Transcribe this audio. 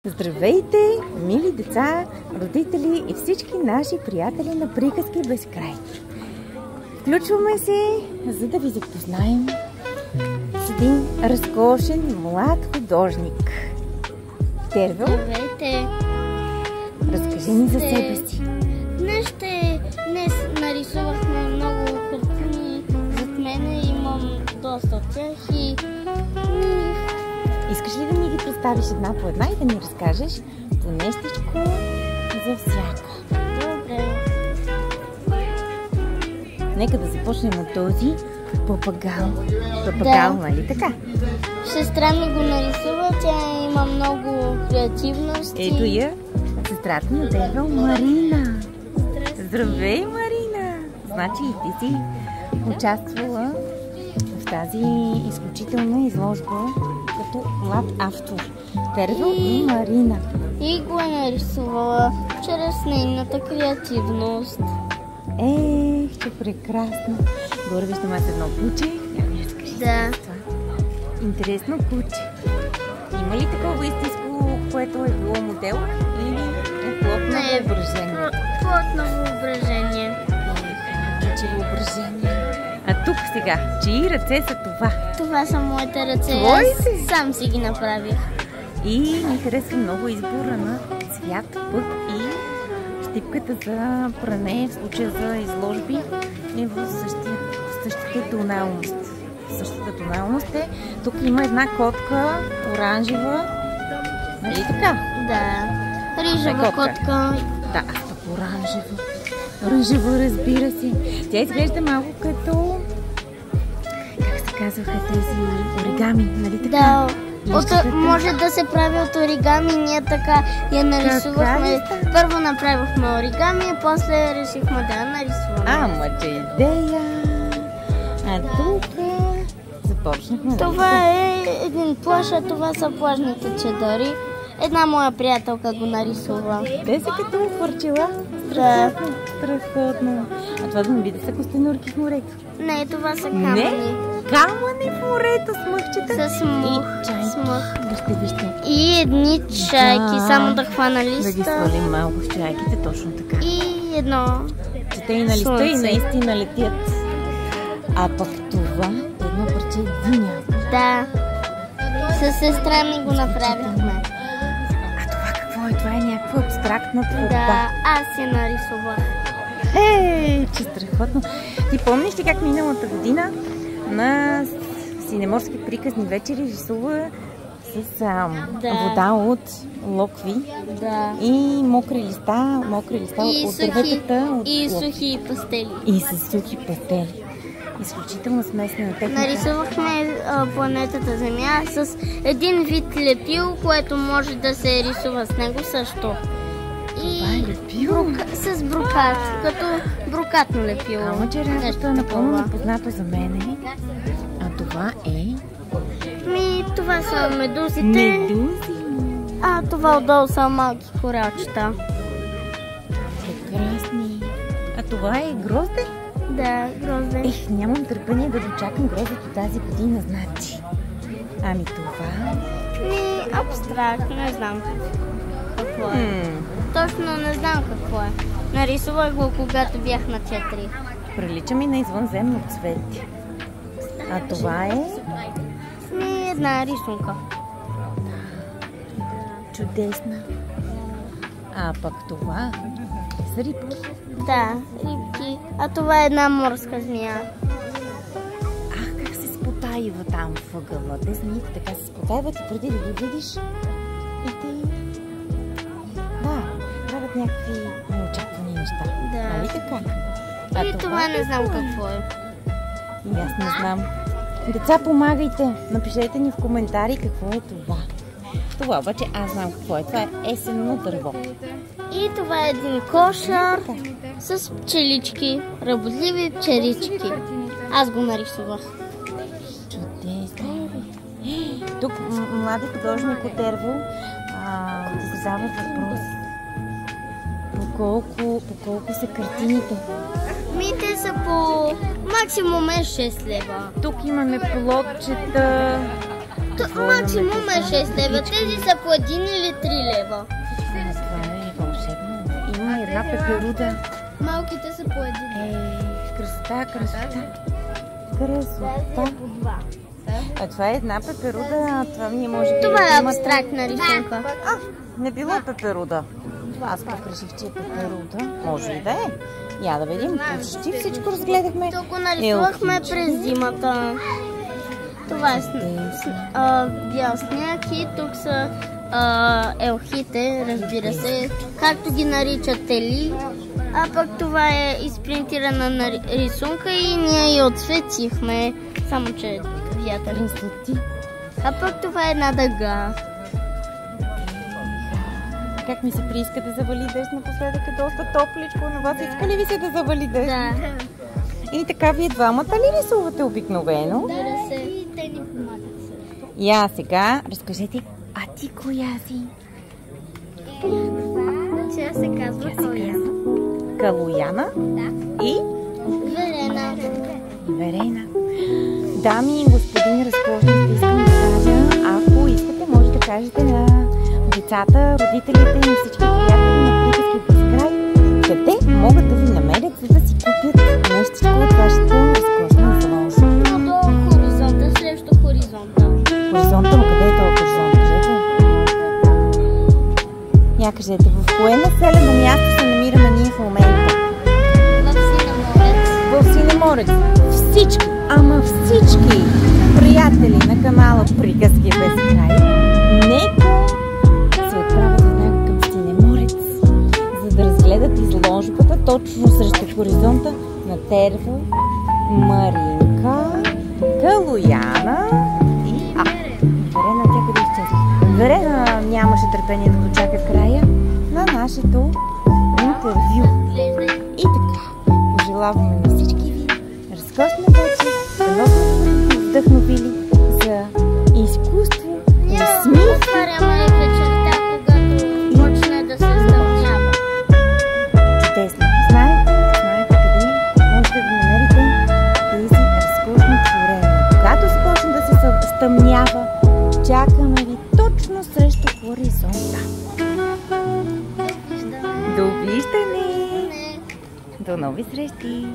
Здравейте, мили деца, родители и всички наши приятели на Приказки без край. Включваме се, за да ви запознаем с един разкошен млад художник. Тервел, здравейте! Разкажи ни за себе си. Днес нарисувахме много картини. Зад мене имам доста от тях и... Искаш ли да ни ги представиш една по една и да ни разкажеш по нещичко за всяка? Добре. Нека да започнем от този папагал. Папагал, Да. нали така? Сестра ми го нарисува, тя има много креативност. Ето я, сестрата на Тервел, Марина. Здравей, Марина! Значи и ти си участвала в тази изключителна изложба като млад автор. Тервел и Марина. И го е нарисувала чрез нейната креативност. Че прекрасно! Горе виждам аз едно куче. Да. Интересно куче. Има ли такова истинско, което е било модел? Или е плод на въображение? Плод на въображение. Куче въображение. А тук сега, чии ръце са това? Това са моите ръце. Твоите? Сам си ги направих. И ми харесва много избора на цвят, пък и щипката за пране, в случая за изложби е в същата тоналност. Същата тоналност е. Тук има една котка, оранжева. Нали така? Да. Рижава котка. Да, пък оранжева. Оранжева, разбира се. Тя изглежда малко като... Как се казваха тези оригами, нали така? Да. Може да се прави от оригами, ние така я нарисувахме. Първо направихме оригами, и после решихме да я нарисуваме. Че идея! А тук започнахме. Това е един плаж, а това са плажните чадъри. Една моя приятелка го нарисува. Те са като хвърчила. Да. Страхотно. А това да не би да са костенурки в морето? Не, това са камъни. Не, камъни в морето с мъхчета. С мух. И чайки. Вижте. И едни чайки, само да хвана листа. Да ги свалим малко с чайките, точно така. И едно че те и на листа и наистина летят. А пък това едно парче диня. Да. Със сестра ми го направихме. А това какво е? Това е някаква абстрактна творба. Да, аз я нарисувах. Че страхотно. Ти помниш ли как миналата година на Синеморски приказни вечери рисува с вода от локви и мокри листа и от дърветата. И сухи пастели. И с сухи пастели. Изключително смесена техника. Нарисувахме планетата Земя с един вид лепил, което може да се рисува с него също. Това е лепило? С брокат, като брокатно лепило. Че нещо е напълно непознато за мене. А това е? Това са медузите. Медузи? А това отдолу са малки коралчета. Прекрасни. А това е грозде? Да, грозде. Нямам търпение да дочакам гроздето тази година, значи. Това? Абстракт, не знам какво е. Точно не знам какво е. Нарисувах го, когато бях на 4. Прилича ми на извънземно цвете. А това е? Една рисунка. Чудесна. А пък това са рибки. Да, рибки. А това е една морска змия. Как се спотаива там в ъгъла. Те змиите така се спотаиват и преди да ги видиш и ти... правят някакви неочаквани неща. Да. Нали така? И това не знам какво е. И аз не знам. Деца, помагайте! Напишете ни в коментари какво е това. Това обаче аз знам какво е. Това е есенно дърво. И това е един кошар с пчелички, работливи пчелички. Аз го нарисувах. Чудесно! Тук млади художник от Тервел ти задава въпрос. По колко са картините? Те са по максимум 6 лева. Тук имаме плотчета. Максимум е 6 лева. Тези са по 1 или 3 лева. една пеперуда. Малките са по един. Красота, красота. Красота. А това е една пеперуда, това ми може би... Това е абстрактна рисунка. Не било пеперуда. Аз пък реших, че е пеперуда. Може ли да е? Я да видим. Почти всичко разгледахме. Тук го нарисувахме през зимата. Това е бял сняг и тук са елхите, разбира се, както ги наричат тели. А пък това е изпринтирана рисунка и ние я отсветихме, само че вятър свети. А пък това е една дъга. Как ми се прииска да завали дъжд, напоследък е доста топличко. На вас иска ли ви се да завали дъжд? Да. И така вие двамата ли рисувате обикновено? Да, се. И те ни помагат също. Я сега разкажете, а ти коя си? Тя се казва Калуяна. Калуяна? Да. И? Верена. Верена. Дами и господини, разположени, искам да кажа, ако искате, може да кажете на децата, родителите и всички приятели на Приказки без край, къде могат да ви намерят, за да си купят нещичко от вашата разкошна изложба. До хоризонта, срещу хоризонта. Хоризонта, но къде е това хоризонт? Кажете. Я кажете, в кое населено място се намираме ние в момента? В Синеморец. В Синеморец. Всички, ама всички приятели на канала Приказки без край, нека се отправят от него към Синеморец, за да разгледат изложбата точно срещу хоризонта на Терво, Маринка, Калуяна и Верена. Тя къде изчезва? Верена нямаше търпение да дочака края на нашето интервю. И така, пожелаваме на всички ви разкошна вечер, да сме вдъхновили за изкуство и смисъл. Отваряме вечерта, когато почне да се стъмнява. Чудесно. Знаете къде можете да намерите тези разкошни творения. Когато започне да се стъмнява, чакаме ви точно срещу хоризонта. Довиждане! До нови срещи!